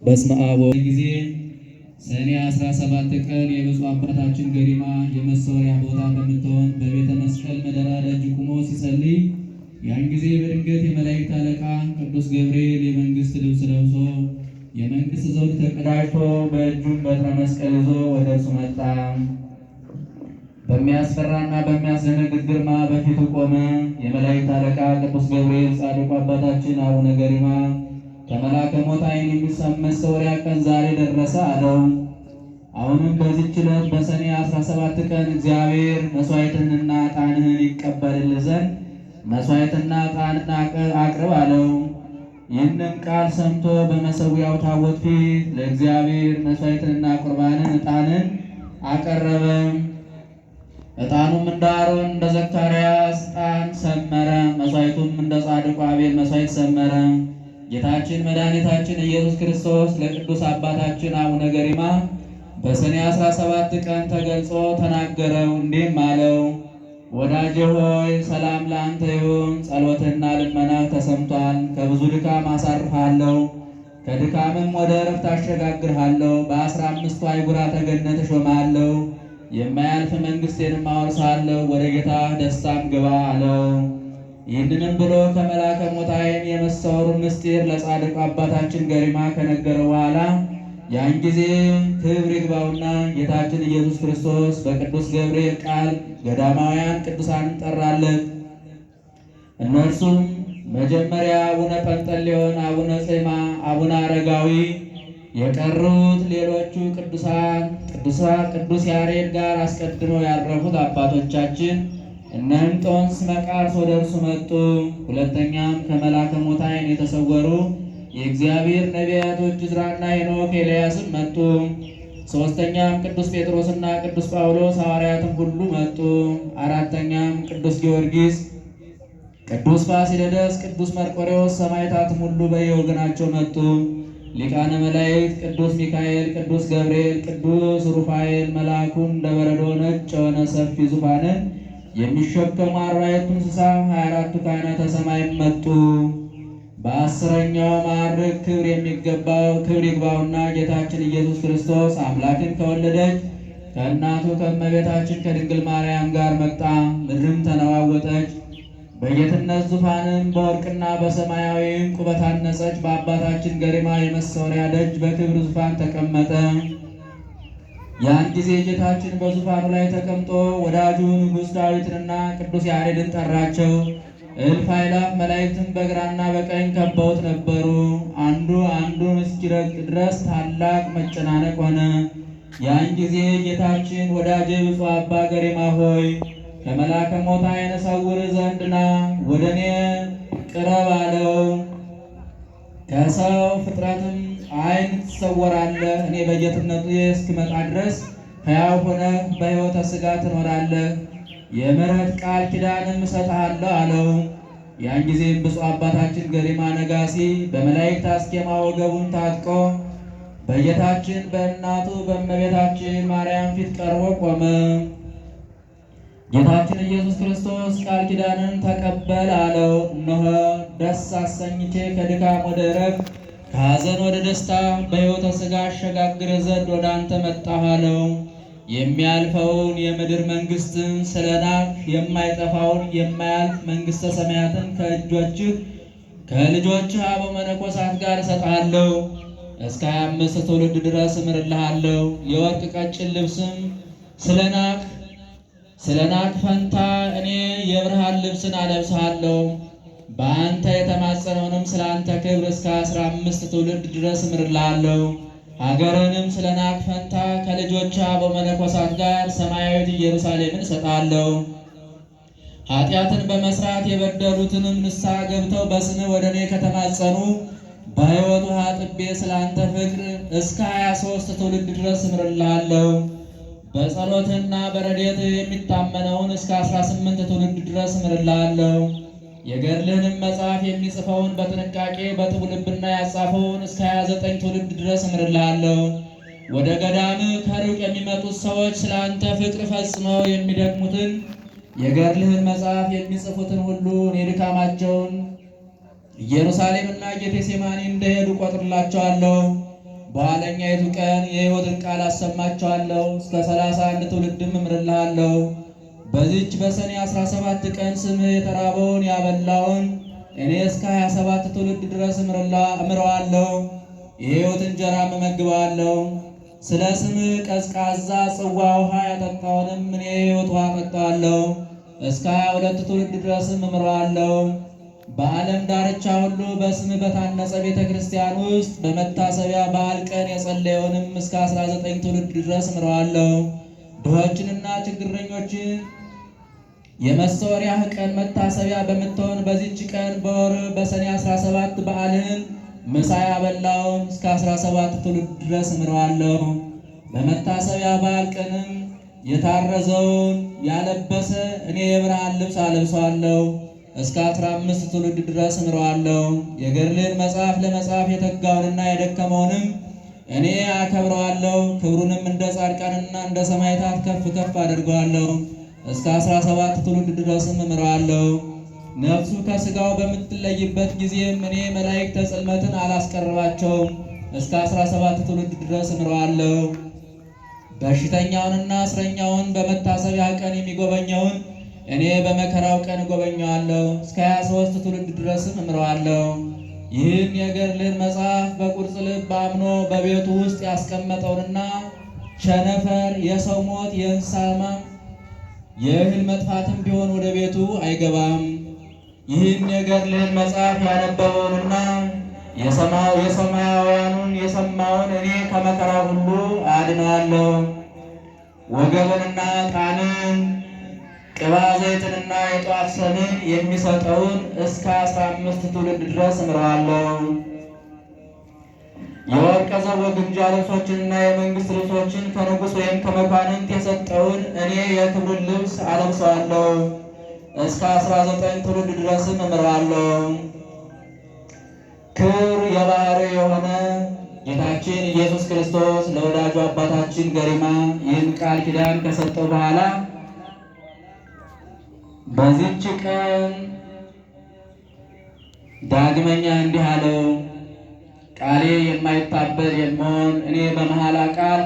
በስመ አብ ጊዜ ሰኔ 17 ቀን የብፁዕ አባታችን ገሪማ የመሰወሪያ ቦታ በምትሆን በቤተ መስቀል መደራ ደጅ ቁሞ ሲጸልይ ያን ጊዜ በድንገት የመላእክት አለቃ ቅዱስ ገብርኤል የመንግስት ልብስ ለብሶ የመንግስት ዘውድ ተቀዳጅቶ በእጁም በትረ መስቀል ይዞ ወደ እርሱ መጣ። በሚያስፈራና በሚያስደነግጥ ግርማ በፊቱ ቆመ። የመላእክት አለቃ ቅዱስ ገብርኤል ጻድቁ አባታችን አቡነ ገሪማ ከመልአከ ሞት ዓይን የሚሰማ መሰወሪያ ቀን ዛሬ ደረሰ አለው። አሁንም በዚህች ዕለት በሰኔ 17 ቀን እግዚአብሔር መስዋዕትህንና ዕጣንህን ይቀበልልህ ዘንድ መስዋዕትና ዕጣንን አቅርብ አለው። ይህንም ቃል ሰምቶ በመሠዊያው ታቦት ፊት ለእግዚአብሔር መስዋዕትንና ቁርባንን ዕጣንን አቀረበ። ዕጣኑም እንደ አሮን እንደ ዘካርያስ ዕጣን ሰመረ። መስዋዕቱም እንደ ጻድቁ አቤል መስዋዕት ሰመረ። ጌታችን መድኃኒታችን ኢየሱስ ክርስቶስ ለቅዱስ አባታችን አቡነ ገሪማ በሰኔ 17 ቀን ተገልጾ ተናገረው፣ እንዲህም አለው። ወዳጄ ሆይ ሰላም ለአንተ ይሁን። ጸሎትና ልመናህ ተሰምቷል። ከብዙ ድካም አሳርፍሃለሁ፣ ከድካምም ወደ ዕረፍት አሸጋግርሃለሁ። በ15ቱ አህጉራተ ገነት እሾምሃለሁ፣ የማያልፍ መንግሥቴንም አወርስሃለሁ። ወደ ጌታ ደስታም ግባ አለው። ይህንንም ብሎ ከመልአከ ሞት ዓይን የመሰወሩን ምስጢር ለጻድቁ አባታችን ገሪማ ከነገረው በኋላ ያን ጊዜ ክብር ይግባውና ጌታችን ኢየሱስ ክርስቶስ በቅዱስ ገብርኤል ቃል ገዳማውያን ቅዱሳንን ጠራለት። እነርሱም መጀመሪያ አቡነ ጰንጠሌዎን፣ አቡነ ጼማ፣ አቡነ አረጋዊ የቀሩት ሌሎቹ ቅዱሳን ቅዱስ ያሬድ ጋር አስቀድመው ያረፉት አባቶቻችን እነ እንጦንስ መቃርስ ወደ እርሱ መጡ። ሁለተኛም ከመልአከ ሞት ዓይን የተሰወሩ የእግዚአብሔር ነቢያቶች ዕዝራና ሄኖክ ኤልያስም መጡ። ሦስተኛም ቅዱስ ጴጥሮስና ቅዱስ ጳውሎስ ሐዋርያትም ሁሉ መጡ። አራተኛም ቅዱስ ጊዮርጊስ፣ ቅዱስ ፋሲለደስ፣ ቅዱስ መርቆሬዎስ ሰማዕታትም ሁሉ በየወገናቸው መጡ። ሊቃነ መላእክት ቅዱስ ሚካኤል፣ ቅዱስ ገብርኤል፣ ቅዱስ ሩፋኤል መልአኩን እንደ በረዶ ነጭ የሆነ ሰፊ ዙፋንን የሚሸከሙ 40ቱ እንስሳ 24ቱ ካህናተ ሰማይ መጡ። በ10ኛው ማዕርግ ክብር የሚገባው ክብር ይግባውና ጌታችን ኢየሱስ ክርስቶስ አምላክን ከወለደች ከእናቱ ከእመቤታችን ከድንግል ማርያም ጋር መጣ። ምድርም ተነዋወጠች። በጌትነት ዙፋንም በወርቅና በሰማያዊ ዕንቁ በታነጸች በአባታችን ገሪማ የመሰወሪያ ደጅ በክብር ዙፋን ተቀመጠ። ያን ጊዜ ጌታችን በዙፋኑ ላይ ተቀምጦ ወዳጁ ንጉሥ ዳዊትንና ቅዱስ ያሬድን ጠራቸው። እልፍ አእላፍ መላእክትም በግራና በቀኝ ከበውት ነበሩ። አንዱ አንዱን እስኪረግጥ ድረስ ታላቅ መጨናነቅ ሆነ። ያን ጊዜ ጌታችን ወዳጄ ብፁዕ አባ ገሪማ ሆይ ከመልአከ ሞት ዓይን እሰውርህ ዘንድ ና፣ ወደ እኔ ቅረብ አለው። ከሰው ፍጥረትም ዓይን ትሰወራለህ። እኔ በጌትነቱ እስክመጣ ድረስ ሕያው ሆነህ በሕይወተ ሥጋ ትኖራለህ። የምሕረት ቃል ኪዳንም እሰጥሃለሁ አለው። ያን ጊዜም ብፁዕ አባታችን ገሪማ ነጋሲ በመላእክት አስኬማ ወገቡን ታጥቆ በጌታችን በእናቱ በእመቤታችን ማርያም ፊት ቀርቦ ቆመ። ጌታችን ኢየሱስ ክርስቶስ ቃል ኪዳንን ተቀበል አለው። እነሆ ደስ አሰኝቼ ከድካም ወደ ዕረፍት ከሐዘን ወደ ደስታ በሕይወተ ሥጋ አሸጋግር ዘንድ ወደ አንተ መጣሁ አለው። የሚያልፈውን የምድር መንግሥትን ስለናቅ የማይጠፋውን የማያልፍ መንግሥተ ሰማያትን ከልጆችህ አበው መነኮሳት ጋር እሰጥሃለሁ። እስከ 25 ትውልድ ድረስ እምርልሃለሁ። የወርቅ ቀጭን ልብስም ስለናቅ ፈንታ እኔ የብርሃን ልብስን አለብስሃለሁ። በአንተ የተማጸነውንም ስለ አንተ ክብር እስከ 15 ትውልድ ድረስ እምርልሃለሁ። ሀገርንም ስለ ናቅ ፈንታ ከልጆች አበው መነኮሳት ጋር ሰማያዊት ኢየሩሳሌምን እሰጣለሁ። ኃጢአትን በመስራት የበደሉትንም ንስሐ ገብተው በስምህ ወደ እኔ ከተማጸኑ በሕይወት ውሃ አጥቤ ስለ አንተ ፍቅር እስከ 23 ትውልድ ድረስ እምርልሃለሁ። በጸሎትና በረድኤት የሚታመነውን እስከ 18 ትውልድ ድረስ እምርልሃለሁ። የገድልህንም መጽሐፍ የሚጽፈውን በጥንቃቄ በጥቡ ልብና ያጻፈውን እስከ 29 ትውልድ ድረስ እምርልሃለሁ። ወደ ገዳምህ ከሩቅ የሚመጡት ሰዎች ስለ አንተ ፍቅር ፈጽመው የሚደክሙትን የገድልህን መጽሐፍ የሚጽፉትን ሁሉ እኔ ድካማቸውን ኢየሩሳሌምና ጌቴሴማኒ እንደሄዱ ቆጥርላቸዋለሁ። በኋለኛይቱ ቀን የሕይወትን ቃል አሰማቸዋለሁ፣ እስከ 31 ትውልድም እምርልሃለሁ። በዚች በሰኔ 17 ቀን ስምህ የተራበውን ያበላውን እኔ እስከ 27 ትውልድ ድረስ እምረዋለሁ፣ የሕይወት እንጀራም እመግበዋለሁ። ስለ ስምህ ቀዝቃዛ ጽዋ ውሃ ያጠጣውንም እኔ የሕይወት ውሃ አጠጣዋለሁ፣ እስከ 22 ትውልድ ድረስም እምረዋለሁ። በዓለም ዳርቻ ሁሉ በስምህ በታነጸ ቤተ ክርስቲያን ውስጥ በመታሰቢያ በዓል ቀን የጸለየውንም እስከ 19 ትውልድ ድረስ እምረዋለሁ። ድሆችንና ችግረኞችን የመሰወሪያህ ቀን መታሰቢያ በምትሆን በዚች ቀን በወር በሰኔ 17 በዓልህን ምሳ ያበላውን እስከ 17 ትውልድ ድረስ እምረዋለሁ። በመታሰቢያ በዓል ቀንም የታረዘውን ያለበሰ እኔ የብርሃን ልብስ አለብሰዋለሁ፣ እስከ 15 ትውልድ ድረስ እምረዋለሁ። የገድልህን መጽሐፍ ለመጻፍ የተጋውንና የደከመውንም እኔ አከብረዋለሁ፣ ክብሩንም እንደ ጻድቃንና እንደ ሰማዕታት ከፍ ከፍ አደርገዋለሁ፣ እስከ 17 ትውልድ ድረስም እምረዋለሁ። ነፍሱ ከሥጋው በምትለይበት ጊዜም እኔ መላእክተ ጽልመትን አላስቀርባቸውም፣ እስከ 17 ትውልድ ድረስ እምረዋለሁ። በሽተኛውንና እስረኛውን በመታሰቢያ ቀን የሚጎበኘውን እኔ በመከራው ቀን እጎበኘዋለሁ፣ እስከ 23 ትውልድ ድረስም እምረዋለሁ። ይህን የገድልህን መጽሐፍ በቁርጽ ልብ አምኖ በቤቱ ውስጥ ያስቀመጠውንና ቸነፈር፣ የሰው ሞት፣ የእንስሳ ሕማም፣ የእህል መጥፋትም ቢሆን ወደ ቤቱ አይገባም። ይህን የገድልህን መጽሐፍ ያነበበውንና የሰማያውያኑን የሰማውን እኔ ከመከራ ሁሉ አድነዋለሁ። ወገብንና ዕጣንን ቅባ ዘይትንና የጧፍ ሰምን የሚሰጠውን እስከ 15 ትውልድ ድረስ እምረዋለሁ። የወርቀ ዘቦ ግምጃ ልብሶችንና የመንግሥት ልብሶችን ከንጉሥ ወይም ከመኳንንት የሰጠውን እኔ የክብርን ልብስ አለብሰዋለሁ፣ እስከ 19 ትውልድ ድረስም እምረዋለሁ። ክብር የባሕርይ የሆነ ጌታችን ኢየሱስ ክርስቶስ ለወዳጁ አባታችን ገሪማ ይህን ቃል ኪዳን ከሰጠው በኋላ በዚህች ቀን ዳግመኛ እንዲህ አለው። ቃሌ የማይታበል የምሆን እኔ በመሐላ ቃል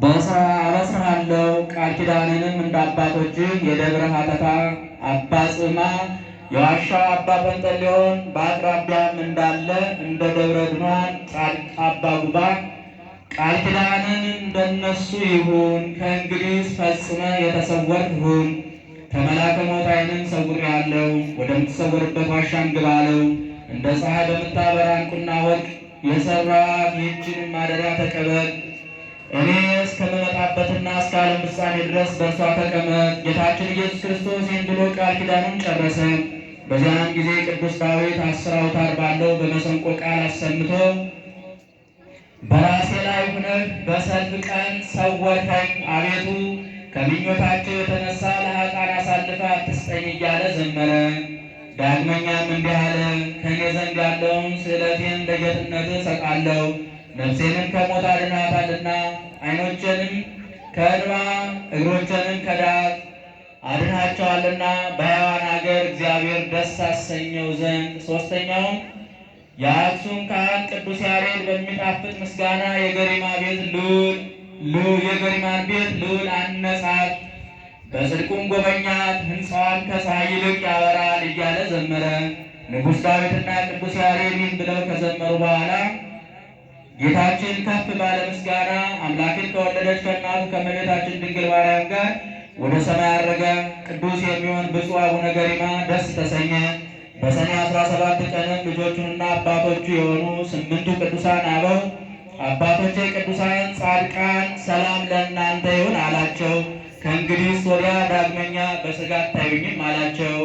በሥራ አበስርሃለሁ። ቃል ኪዳንንም እንደ አባቶችህ የደብረ ሐተታ አባ ጽማ፣ የዋሻው አባ ጰንጠሌዎን፣ በአቅራቢያም እንዳለ እንደ ደብረ ድኗን ጻድቅ አባ ጉባ ቃል ኪዳንን እንደነሱ ይሁን። ከእንግዲህ ፈጽመ የተሰወርህ ሁን። ከመላከ ሞት ዓይንን ሰውሬአለሁ፣ ወደምትሰወርበት ዋሻም ግባ አለው። እንደ ፀሐይ በምታበራ ዕንቁና ወርቅ የሠራኋት ይህችንም ማደሪያ ተቀበል። እኔ እስከምመጣበትና እስከ ዓለም ፍጻሜ ድረስ በእርሷ ተቀመጥ። ጌታችን ኢየሱስ ክርስቶስ ይህን ብሎ ቃል ኪዳኑን ጨረሰ። በዚያን ጊዜ ቅዱስ ዳዊት 10 አውታር ባለው በመሰንቆ ቃል አሰምቶ በራሴ ላይ ሁነህ በሰልፍ ቀን ሰወርከኝ፣ አቤቱ ከምኞታቸው የተነሳ ለኃጥአን አሳልፈህ አትስጠኝ እያለ ዘመረ። ዳግመኛም እንዲህ አለ። ከእኔ ዘንድ ያለውን ስእለቴን ለጌትነትህ እሰጣለሁ፣ ነፍሴንም ከሞት አድናታልና፣ ዓይኖቼንም ከእንባ እግሮቼንም ከዳጥ አድናቸዋልና በሕያዋን አገር እግዚአብሔር ደስ አሰኘው ዘንድ። ሦስተኛውም የአክሱም ካህን ቅዱስ ያሬድ በሚጣፍጥ ምስጋና የገሪማን ቤት ልዑል አነጻት፣ በጽድቁም ጎበኛት፣ ሕንፃዋን ከፀሐይ ይልቅ ያበራል እያለ ዘመረ። ንጉሥ ዳዊትና ቅዱስ ያሬድ ይህን ብለው ከዘመሩ በኋላ ጌታችን ከፍ ባለ ምስጋና አምላክን ከወለደች ከእናቱ ከእመቤታችን ድንግል ማርያም ጋር ወደ ሰማይ አረገ። ቅዱስ የሚሆን ብፁዕ አቡነ ገሪማ ደስ ተሰኘ። በሰኔ 17 ቀንም ልጆቹንና አባቶቹ የሆኑ 8ቱ ቅዱሳን አበው አባቶቼ ቅዱሳን ጻድቃን ሰላም ለእናንተ ይሁን አላቸው። ከእንግዲህ ወዲያ ዳግመኛ በሥጋ አታዩኝም አላቸው።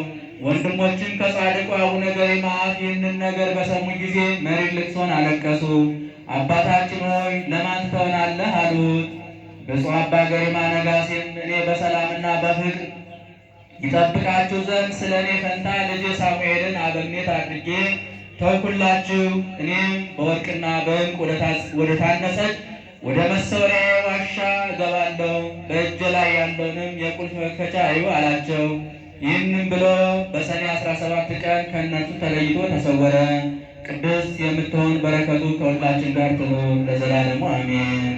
ወንድሞችም ከጻድቁ አቡነ ገሪማ አፍ ይህንን ነገር በሰሙ ጊዜ መሪር ልቅሶን አለቀሱ። አባታችን ሆይ ለማን ትተውናለህ አሉት። ብፁዕ አባ ገሪማ ነጋሴም እኔ በሰላምና በፍቅር ይጠብቃችሁ ዘንድ ስለ እኔ ፈንታ ልጄ ሳሙኤልን አበምኔት አድርጌ ተውኩላችሁ። እኔም በወርቅና በዕንቁ ወደ ታነጸች ወደ መሰወሪያ ዋሻ እገባለሁ፣ በእጄ ላይ ያለውንም የቁልፍ መክፈቻ እዩ አላቸው። ይህንም ብሎ በሰኔ 17 ቀን ከእነርሱ ተለይቶ ተሰወረ። ቅድስት የምትሆን በረከቱ ከሁላችን ጋር ትኑር ለዘላለሙ አሜን።